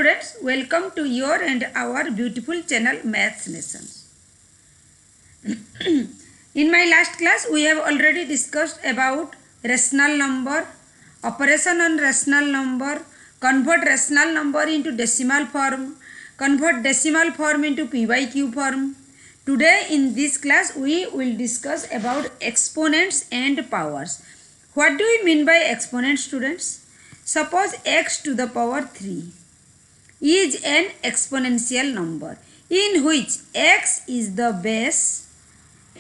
students, welcome to your and our beautiful channel Maths Nations. In my last class, we have already discussed about rational number, operation on rational number, convert rational number into decimal form, convert decimal form into p by q form. Today in this class, we will discuss about exponents and powers. What do we mean by exponent, students? Suppose x to the power 3 is an exponential number in which x is the base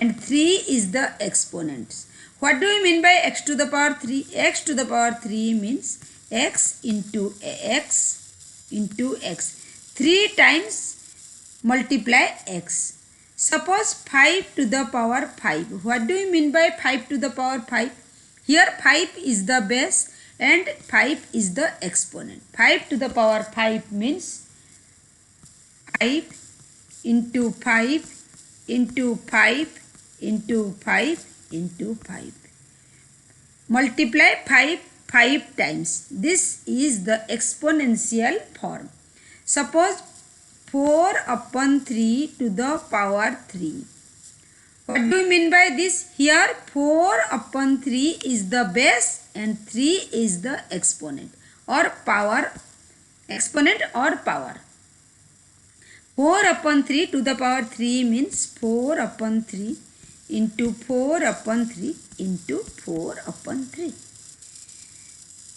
and 3 is the exponent. What do we mean by x to the power 3? X to the power 3 means x into x into x. 3 times multiply x. Suppose 5 to the power 5. What do we mean by 5 to the power 5? Here 5 is the base and 5 is the exponent. 5 to the power 5 means 5 into 5 into 5 into 5 into 5. Multiply 5 times. This is the exponential form. Suppose 4 upon 3 to the power 3. What do you mean by this? Here 4 upon 3 is the base and 3 is the exponent or power. Exponent or power. 4 upon 3 to the power 3 means 4 upon 3 into 4 upon 3 into 4 upon 3.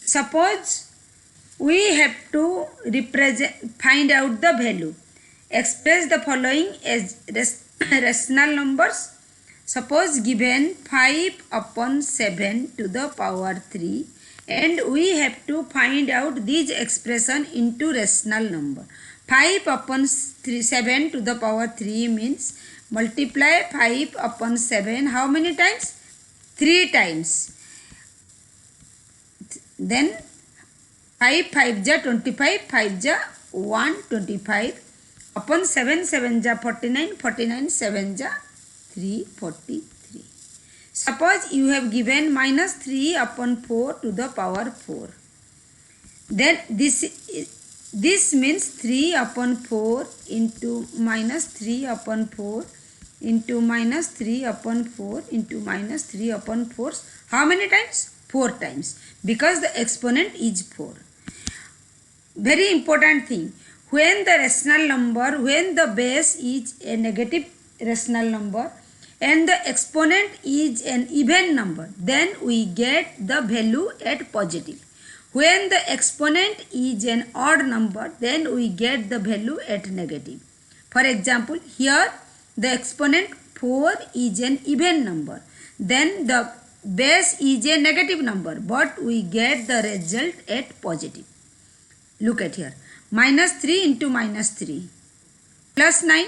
Suppose we have to find out the value. Express the following as rational numbers. Suppose given 5 upon 7 to the power 3 and we have to find out this expression into rational number. 5 upon 7 to the power 3 means multiply 5 upon 7 how many times? 3 times. Then 5 5 ja 25, 5 ja 125 upon 7 7 ja 49, 49 7 ja 343. Suppose you have given minus 3 upon 4 to the power 4. Then this means 3 upon 4 into minus 3 upon 4 into minus 3 upon 4 into minus 3 upon 4. How many times? 4 times. Because the exponent is 4. Very important thing. When the rational number, when the base is a negative rational number and the exponent is an even number, then we get the value at positive. When the exponent is an odd number, then we get the value at negative. For example, here the exponent 4 is an even number. Then the base is a negative number, but we get the result at positive. Look at here. Minus 3 into minus 3 plus 9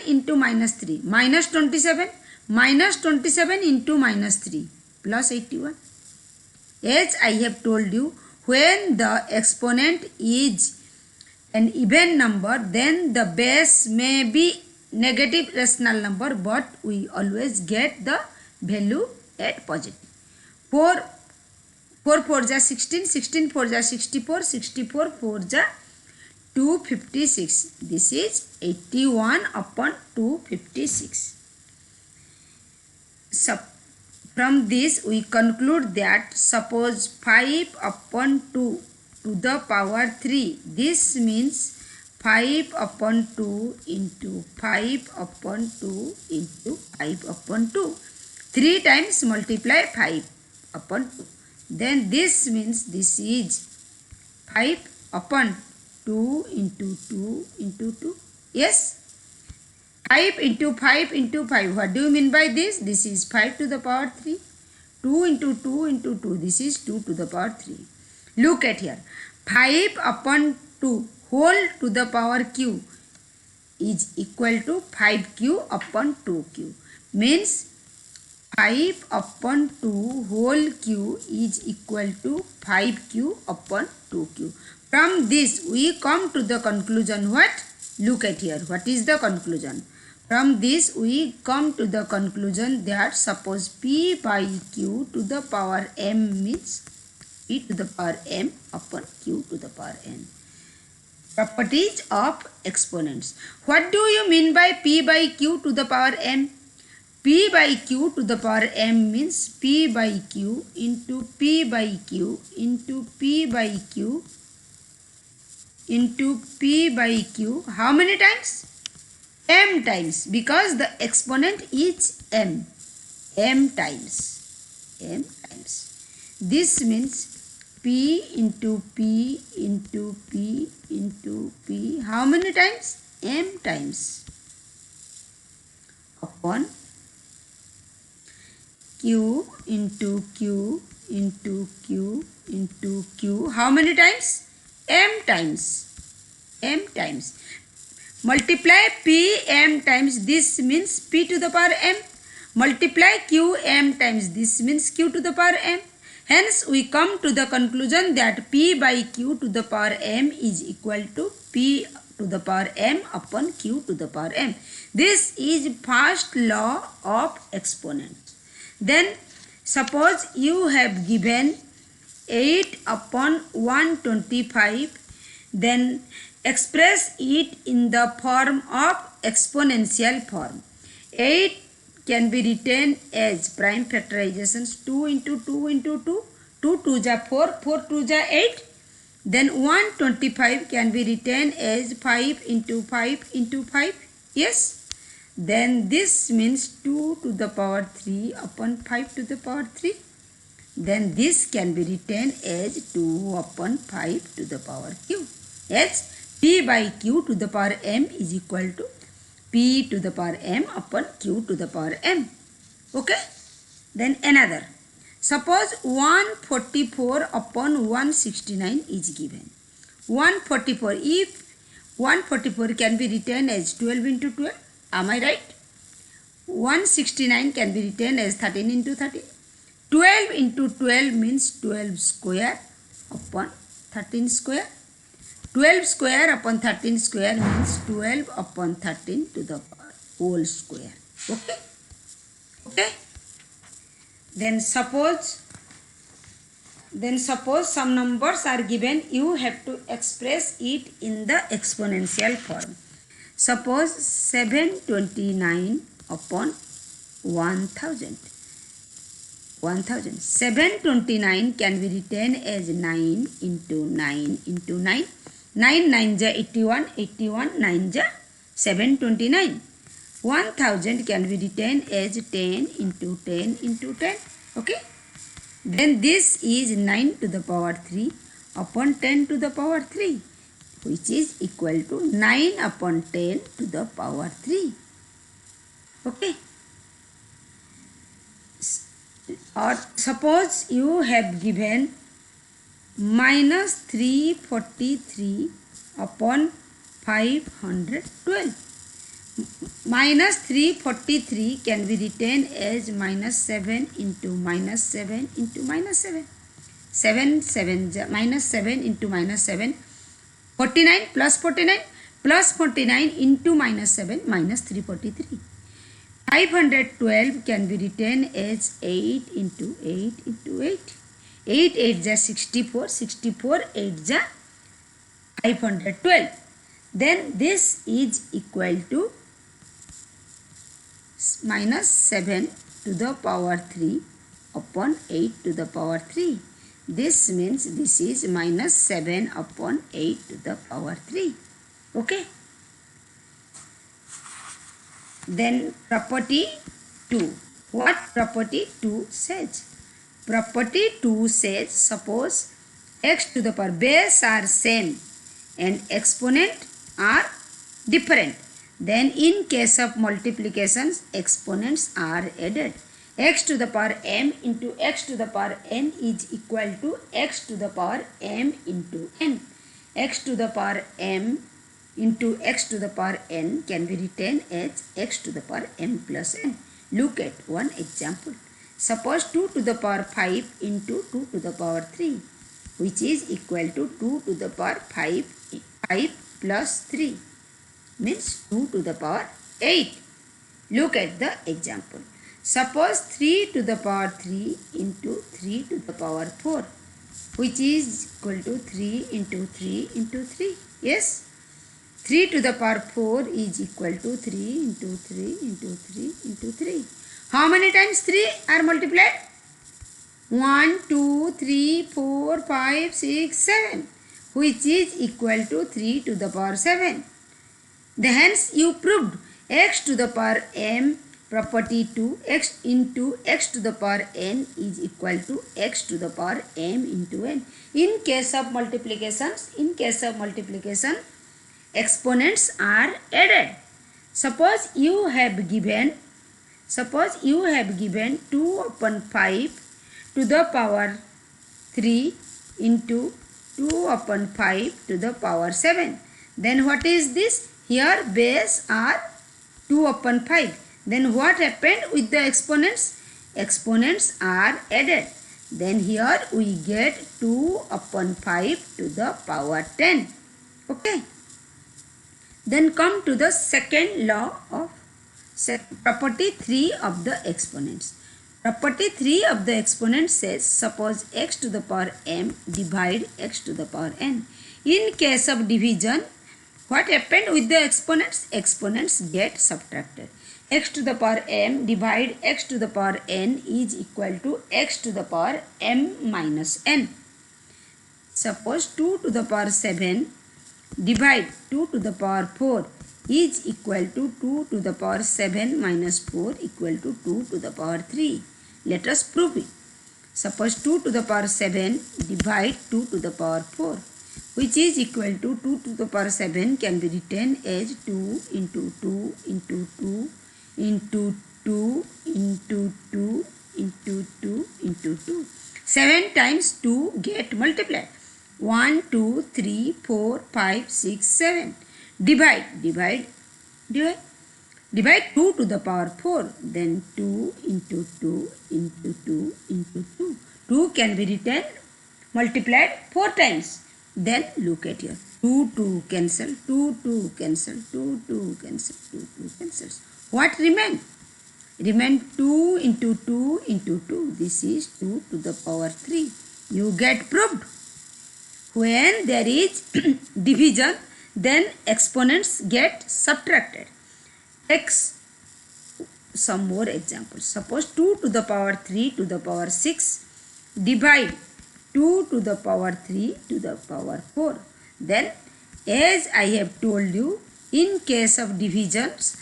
into minus 3 minus 27 into minus 3 plus 81. As I have told you, when the exponent is an even number, then the base may be negative rational number, but we always get the value at positive. 4 4 ja 16, 16 4 ja 64, 64 4 ja 256. This is 81 upon 256. So, from this we conclude that suppose 5 upon 2 to the power 3. This means 5 upon 2 into 5 upon 2 into 5 upon 2. 3 times multiply 5 upon 2. Then this means this is 5 upon 2 into 2 into 2. Yes. 5 into 5 into 5. What do you mean by this? This is 5 to the power 3. 2 into 2 into 2. This is 2 to the power 3. Look at here. 5 upon 2 whole to the power q is equal to 5q upon 2q. Means 5 upon 2 whole q is equal to 5q upon 2q. From this we come to the conclusion what? Look at here. What is the conclusion? From this we come to the conclusion that suppose p by q to the power m means p to the power m upon q to the power n. Properties of exponents. What do you mean by p by q to the power m? P by q to the power m means p by q into p by q into p by q into p by q. How many times? M times, because the exponent is m. M times. M times. This means p into p into p into p. How many times? M times. Upon q into q into q into q. How many times? M times. M times. Multiply p m times, this means p to the power m. Multiply q m times, this means q to the power m. Hence, we come to the conclusion that p by q to the power m is equal to p to the power m upon q to the power m. This is first law of exponents. Then, suppose you have given 8 upon 125, then express it in the form of exponential form. 8 can be written as prime factorizations 2 into 2 into 2, 2 2 ja 4, 4 2 ja 8. Then 125 can be written as 5 into 5 into 5. Yes. Then this means 2 to the power 3 upon 5 to the power 3. Then this can be written as 2 upon 5 to the power q. Yes. P by q to the power m is equal to p to the power m upon q to the power m. Okay. Then another. Suppose 144 upon 169 is given. 144. If 144 can be written as 12 into 12. Am I right? 169 can be written as 13 into 13. 12 into 12 means 12 square upon 13 square. 12 square upon 13 square means 12 upon 13 to the whole square. Okay? Okay? Then suppose some numbers are given, you have to express it in the exponential form. Suppose 729 upon 1000. 729 can be written as 9 into 9 into 9. 9 9 ja 81, 81 9 ja 729. 1000 can be written as 10 into 10 into 10. Okay. Then this is 9 to the power 3 upon 10 to the power 3, which is equal to 9 upon 10 to the power 3. Okay. Or suppose you have given minus 343 upon 512. Minus 343 can be written as minus 7 into minus 7 into minus 7. 7 7 minus 7 into minus 7. 49 plus 49 plus 49 into minus 7 minus 343. 512 can be written as 8 into 8 into 8. 8 8 ja 64, 64 8 ja 512. Then this is equal to minus 7 to the power 3 upon 8 to the power 3. This means this is minus 7 upon 8 to the power 3. Okay. Then property 2. What property 2 says? Property 2 says, suppose x to the power base are same and exponent are different. Then in case of multiplications, exponents are added. X to the power m into x to the power n is equal to x to the power m into n. X to the power m into x to the power n can be written as x to the power m plus n. Look at one example. Suppose 2 to the power 5 into 2 to the power 3, which is equal to 2 to the power 5 plus 3, means 2 to the power 8. Look at the example. Suppose 3 to the power 3 into 3 to the power 4, which is equal to 3 into 3 into 3. Yes? 3 to the power 4 is equal to 3 into 3 into 3 into 3. How many times 3 are multiplied? 1, 2, 3, 4, 5, 6, 7, which is equal to 3 to the power 7. Hence you proved x to the power m property to x into x to the power n is equal to x to the power m into n. In case of multiplication, exponents are added. Suppose you have given 2 upon 5 to the power 3 into 2 upon 5 to the power 7. Then what is this? Here base are 2 upon 5. Then what happened with the exponents? Exponents are added. Then here we get 2 upon 5 to the power 10. Okay. Then come to the second law of property 3 of the exponents. Property 3 of the exponent says, suppose x to the power m divide x to the power n. In case of division, what happened with the exponents? Exponents get subtracted. X to the power m divide x to the power n is equal to x to the power m minus n. Suppose 2 to the power 7 divide 2 to the power 4 is equal to 2 to the power 7 minus 4 equal to 2 to the power 3. Let us prove it. Suppose 2 to the power 7 divide 2 to the power 4, which is equal to 2 to the power 7 can be written as 2 into 2 into 2 into 2 into 2 into 2 into 2. 7 times 2 get multiplied. 1, 2, 3, 4, 5, 6, 7. Divide 2 to the power 4. Then 2 into 2 into 2 into 2. 2 can be written multiplied 4 times. Then look at here. 2 cancel, 2 cancel, 2 cancel, 2 cancels. What remain? Remain 2 into 2 into 2. This is 2 to the power 3. You get proved. When there is division, then exponents get subtracted. Take some more examples. Suppose 2 to the power 3 to the power 6 divide 2 to the power 3 to the power 4. Then, as I have told you, in case of divisions,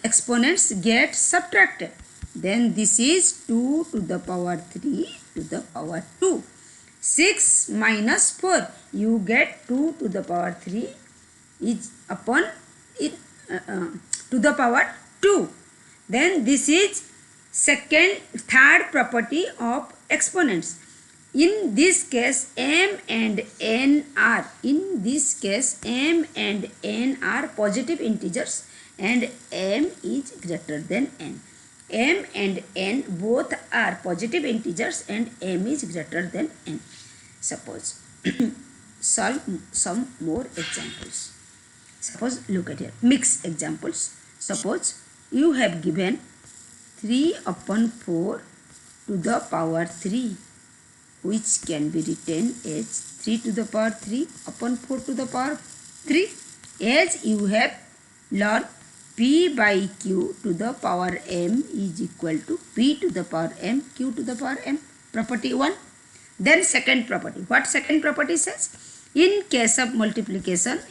exponents get subtracted. Then this is 2 to the power 3 to the power 2. 6 minus 4, you get 2 to the power 3 is upon it to the power 2. Then this is third property of exponents. In this case, m and n are positive integers and m is greater than n. M and n both are positive integers and m is greater than n. Suppose solve some more examples. Suppose look at here, mixed examples. Suppose you have given 3 upon 4 to the power 3, which can be written as 3 to the power 3 upon 4 to the power 3. As you have learned, p by q to the power m is equal to p to the power m q to the power m. Property 1. Then second property. What second property says? In case of multiplications,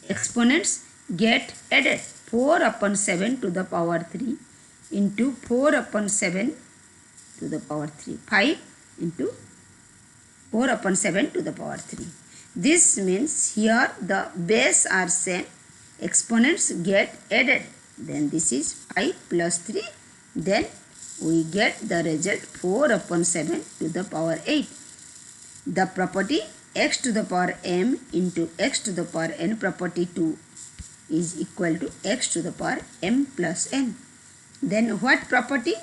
exponents get added. 4 upon 7 to the power 3 into 4 upon 7 to the power 3. 5 into 4 upon 7 to the power 3. This means here the base are same. Exponents get added. Then this is 5 plus 3. Then we get the result 4 upon 7 to the power 8. The property x to the power m into x to the power n, property 2, is equal to x to the power m plus n. Then what property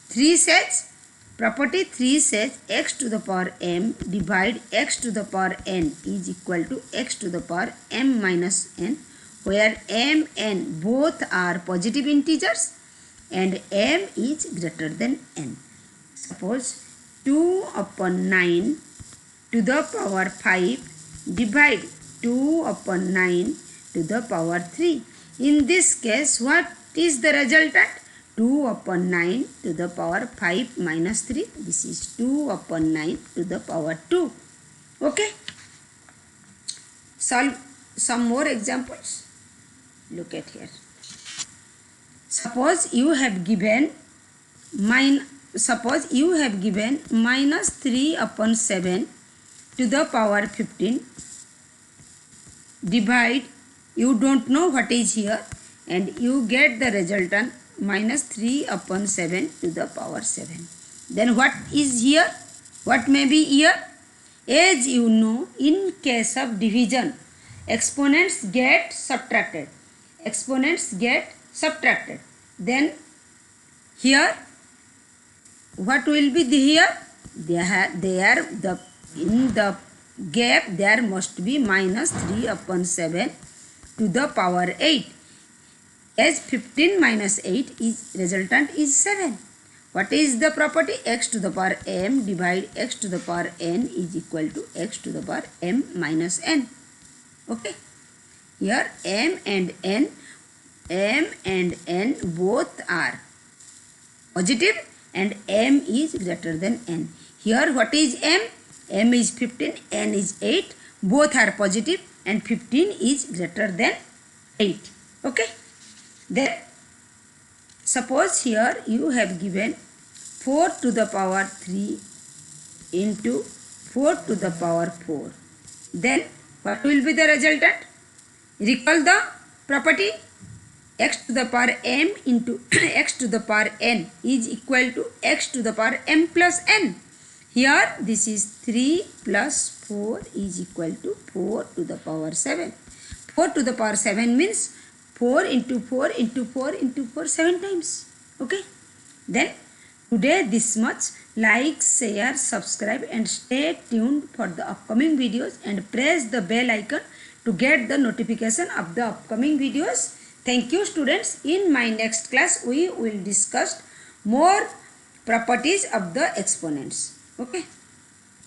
3 says? Property 3 says x to the power m divide x to the power n is equal to x to the power m minus n, where m and both are positive integers and m is greater than n. Suppose 2 upon 9 to the power 5 divide 2 upon 9 to the power 3. In this case, what is the resultant? 2 upon 9 to the power 5 minus 3. This is 2 upon 9 to the power 2. Okay. Solve some more examples. Look at here. Suppose you have given minus 3 upon 7 to the power 15. Divide, you don't know what is here, and you get the resultant minus 3 upon 7 to the power 7. Then what is here? What may be here? As you know, in case of division, exponents get subtracted. Then here, what will be here? In the gap there must be minus 3 upon 7 to the power 8. As 15 minus 8 is resultant is 7. What is the property? X to the power m divide x to the power n is equal to x to the power m minus n. Okay. Here m and n both are positive and m is greater than n. Here what is m? M is 15, n is 8. Both are positive and 15 is greater than 8. Okay. Then suppose here you have given 4 to the power 3 into 4 to the power 4. Then what will be the resultant? Recall the property. X to the power m into x to the power n is equal to x to the power m plus n. Here this is 3 plus 4 is equal to 4 to the power 7. 4 to the power 7 means 4 into 4 into 4 into 4 7 times. Okay. Then today this much. Like, share, subscribe and stay tuned for the upcoming videos and press the bell icon to get the notification of the upcoming videos. Thank you students. In my next class we will discuss more properties of the exponents. Okay.